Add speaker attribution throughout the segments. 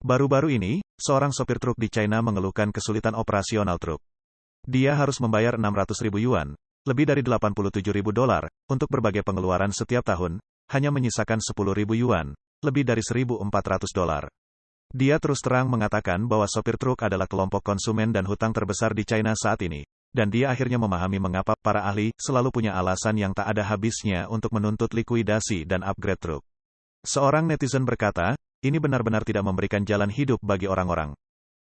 Speaker 1: Baru-baru ini, seorang sopir truk di China mengeluhkan kesulitan operasional truk. Dia harus membayar 600.000 yuan, lebih dari 87.000 dolar, untuk berbagai pengeluaran setiap tahun, hanya menyisakan 10.000 yuan, lebih dari 1.400 dolar. Dia terus terang mengatakan bahwa sopir truk adalah kelompok konsumen dan hutang terbesar di China saat ini, dan dia akhirnya memahami mengapa para ahli selalu punya alasan yang tak ada habisnya untuk menuntut likuidasi dan upgrade truk. Seorang netizen berkata, ini benar-benar tidak memberikan jalan hidup bagi orang-orang.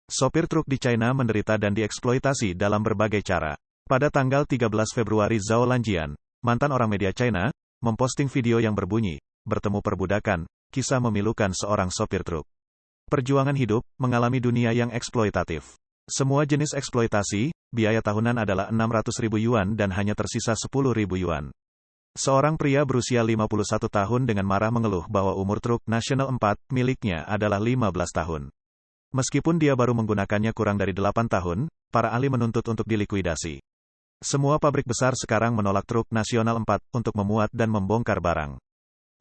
Speaker 1: Sopir truk di China menderita dan dieksploitasi dalam berbagai cara. Pada tanggal 13 Februari Zhao Lanjian, mantan orang media China, memposting video yang berbunyi, bertemu perbudakan, kisah memilukan seorang sopir truk. Perjuangan hidup, mengalami dunia yang eksploitatif. Semua jenis eksploitasi, biaya tahunan adalah 600.000 yuan dan hanya tersisa 10.000 yuan. Seorang pria berusia 51 tahun dengan marah mengeluh bahwa umur truk Nasional 4 miliknya adalah 15 tahun. Meskipun dia baru menggunakannya kurang dari 8 tahun, para ahli menuntut untuk dilikuidasi. Semua pabrik besar sekarang menolak truk Nasional 4 untuk memuat dan membongkar barang.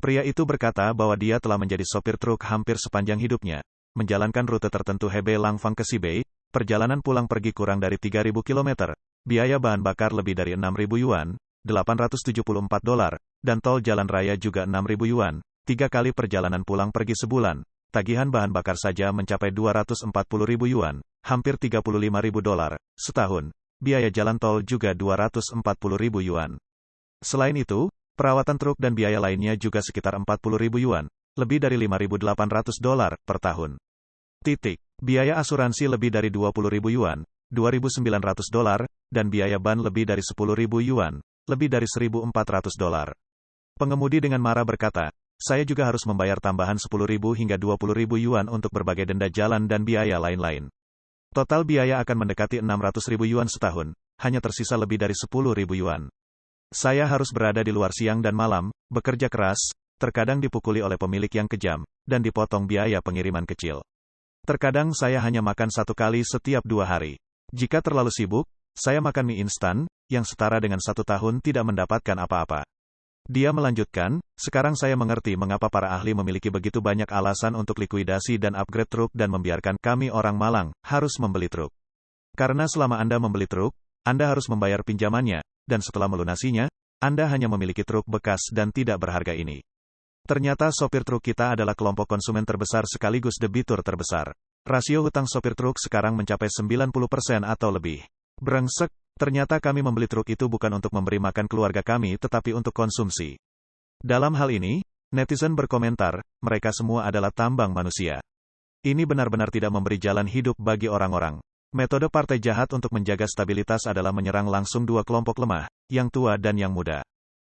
Speaker 1: Pria itu berkata bahwa dia telah menjadi sopir truk hampir sepanjang hidupnya, menjalankan rute tertentu Hebei Langfang ke Xibei, perjalanan pulang pergi kurang dari 3.000 km, biaya bahan bakar lebih dari 6.000 yuan, 874 dolar, dan tol jalan raya juga 6.000 yuan, 3 kali perjalanan pulang pergi sebulan, tagihan bahan bakar saja mencapai 240.000 yuan, hampir 35.000 dolar, setahun, biaya jalan tol juga 240.000 yuan. Selain itu, perawatan truk dan biaya lainnya juga sekitar 40.000 yuan, lebih dari 5.800 dolar per tahun. Biaya asuransi lebih dari 20.000 yuan, 2.900 dolar, dan biaya ban lebih dari 10.000 yuan, lebih dari 1.400 dolar. Pengemudi dengan marah berkata, saya juga harus membayar tambahan 10.000 hingga 20.000 yuan untuk berbagai denda jalan dan biaya lain-lain. Total biaya akan mendekati 600.000 yuan setahun, hanya tersisa lebih dari 10.000 yuan. Saya harus berada di luar siang dan malam, bekerja keras, terkadang dipukuli oleh pemilik yang kejam, dan dipotong biaya pengiriman kecil. Terkadang saya hanya makan 1 kali setiap 2 hari. Jika terlalu sibuk, saya makan mie instan, yang setara dengan 1 tahun tidak mendapatkan apa-apa. Dia melanjutkan, sekarang saya mengerti mengapa para ahli memiliki begitu banyak alasan untuk likuidasi dan upgrade truk dan membiarkan kami orang malang harus membeli truk. Karena selama Anda membeli truk, Anda harus membayar pinjamannya, dan setelah melunasinya, Anda hanya memiliki truk bekas dan tidak berharga ini. Ternyata sopir truk kita adalah kelompok konsumen terbesar sekaligus debitur terbesar. Rasio hutang sopir truk sekarang mencapai 90% atau lebih. Brengsek, ternyata kami membeli truk itu bukan untuk memberi makan keluarga kami tetapi untuk konsumsi. Dalam hal ini, netizen berkomentar, mereka semua adalah tambang manusia. Ini benar-benar tidak memberi jalan hidup bagi orang-orang. Metode partai jahat untuk menjaga stabilitas adalah menyerang langsung 2 kelompok lemah, yang tua dan yang muda.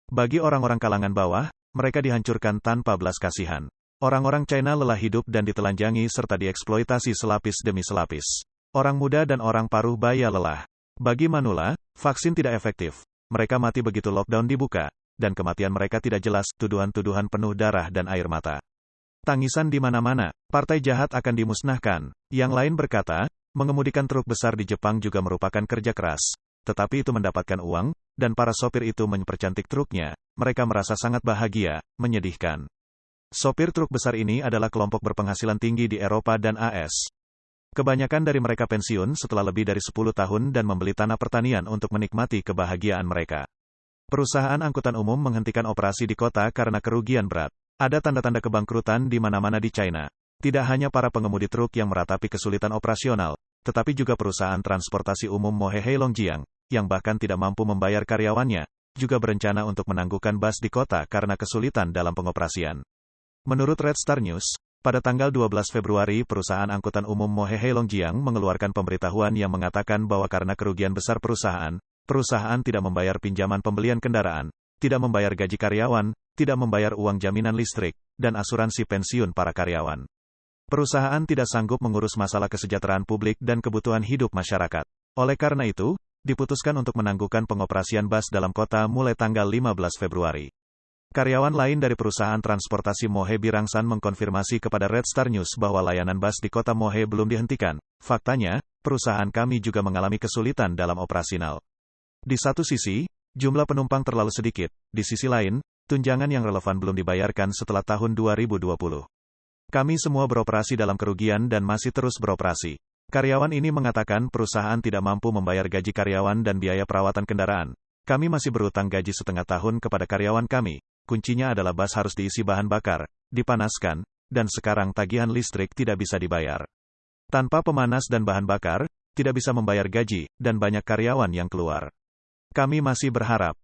Speaker 1: Bagi orang-orang kalangan bawah, mereka dihancurkan tanpa belas kasihan. Orang-orang China lelah hidup dan ditelanjangi serta dieksploitasi selapis demi selapis. Orang muda dan orang paruh baya lelah. Bagi manula, vaksin tidak efektif. Mereka mati begitu lockdown dibuka, dan kematian mereka tidak jelas, tuduhan-tuduhan penuh darah dan air mata. Tangisan di mana-mana, partai jahat akan dimusnahkan. Yang lain berkata, mengemudikan truk besar di Jepang juga merupakan kerja keras. Tetapi itu mendapatkan uang, dan para sopir itu mempercantik truknya. Mereka merasa sangat bahagia, menyedihkan. Sopir truk besar ini adalah kelompok berpenghasilan tinggi di Eropa dan AS. Kebanyakan dari mereka pensiun setelah lebih dari 10 tahun dan membeli tanah pertanian untuk menikmati kebahagiaan mereka. Perusahaan angkutan umum menghentikan operasi di kota karena kerugian berat. Ada tanda-tanda kebangkrutan di mana-mana di China. Tidak hanya para pengemudi truk yang meratapi kesulitan operasional, tetapi juga perusahaan transportasi umum Mohe Heilongjiang, yang bahkan tidak mampu membayar karyawannya, juga berencana untuk menangguhkan bus di kota karena kesulitan dalam pengoperasian. Menurut Red Star News, pada tanggal 12 Februari perusahaan angkutan umum Mohe Heilongjiang mengeluarkan pemberitahuan yang mengatakan bahwa karena kerugian besar perusahaan tidak membayar pinjaman pembelian kendaraan, tidak membayar gaji karyawan, tidak membayar uang jaminan listrik, dan asuransi pensiun para karyawan. Perusahaan tidak sanggup mengurus masalah kesejahteraan publik dan kebutuhan hidup masyarakat. Oleh karena itu, diputuskan untuk menangguhkan pengoperasian bus dalam kota mulai tanggal 15 Februari. Karyawan lain dari perusahaan transportasi Mohe Birangsan mengkonfirmasi kepada Red Star News bahwa layanan bus di kota Mohe belum dihentikan. Faktanya, perusahaan kami juga mengalami kesulitan dalam operasional. Di satu sisi, jumlah penumpang terlalu sedikit. Di sisi lain, tunjangan yang relevan belum dibayarkan setelah tahun 2020. Kami semua beroperasi dalam kerugian dan masih terus beroperasi. Karyawan ini mengatakan perusahaan tidak mampu membayar gaji karyawan dan biaya perawatan kendaraan. Kami masih berutang gaji setengah tahun kepada karyawan kami. Kuncinya adalah bus harus diisi bahan bakar, dipanaskan, dan sekarang tagihan listrik tidak bisa dibayar. Tanpa pemanas dan bahan bakar, tidak bisa membayar gaji, dan banyak karyawan yang keluar. Kami masih berharap